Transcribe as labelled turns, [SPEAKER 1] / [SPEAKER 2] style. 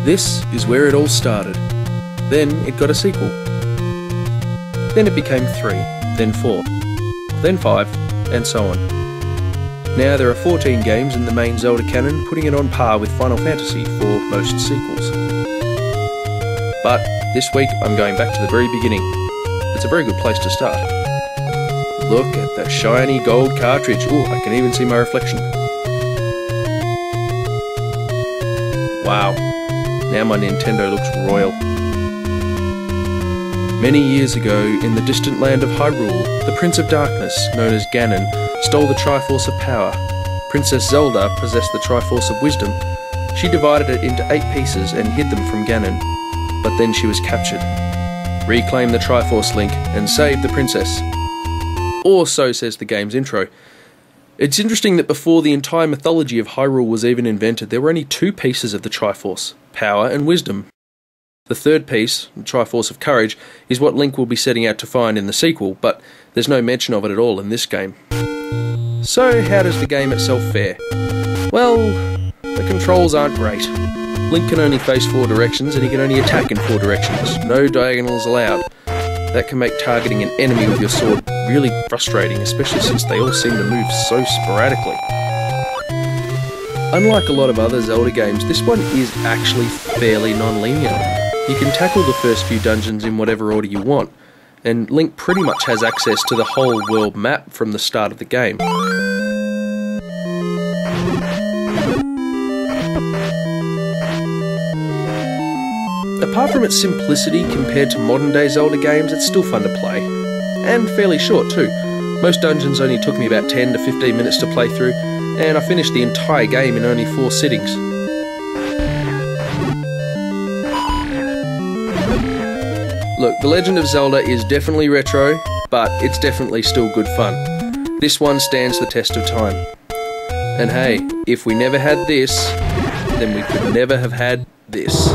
[SPEAKER 1] This is where it all started. Then it got a sequel. Then it became 3, then 4, then 5, and so on. Now there are 14 games in the main Zelda canon, putting it on par with Final Fantasy for most sequels. But this week I'm going back to the very beginning. It's a very good place to start. Look at the shiny gold cartridge. Ooh, I can even see my reflection. Wow, now my Nintendo looks royal. Many years ago, in the distant land of Hyrule, the Prince of Darkness, known as Ganon, stole the Triforce of Power. Princess Zelda possessed the Triforce of Wisdom. She divided it into 8 pieces and hid them from Ganon. But then she was captured. Reclaim the Triforce, Link, and save the princess. Or so says the game's intro. It's interesting that before the entire mythology of Hyrule was even invented, there were only 2 pieces of the Triforce, Power and Wisdom. The third piece, the Triforce of Courage, is what Link will be setting out to find in the sequel, but there's no mention of it at all in this game. So how does the game itself fare? Well, the controls aren't great. Link can only face 4 directions and he can only attack in 4 directions, no diagonals allowed. That can make targeting an enemy with your sword really frustrating, especially since they all seem to move so sporadically. Unlike a lot of other Zelda games, this one is actually fairly non-linear. You can tackle the first few dungeons in whatever order you want, and Link pretty much has access to the whole world map from the start of the game. Apart from its simplicity compared to modern day Zelda games, it's still fun to play. And fairly short too. Most dungeons only took me about 10 to 15 minutes to play through, and I finished the entire game in only 4 sittings. Look, The Legend of Zelda is definitely retro, but it's definitely still good fun. This one stands the test of time. And hey, if we never had this, then we could never have had this.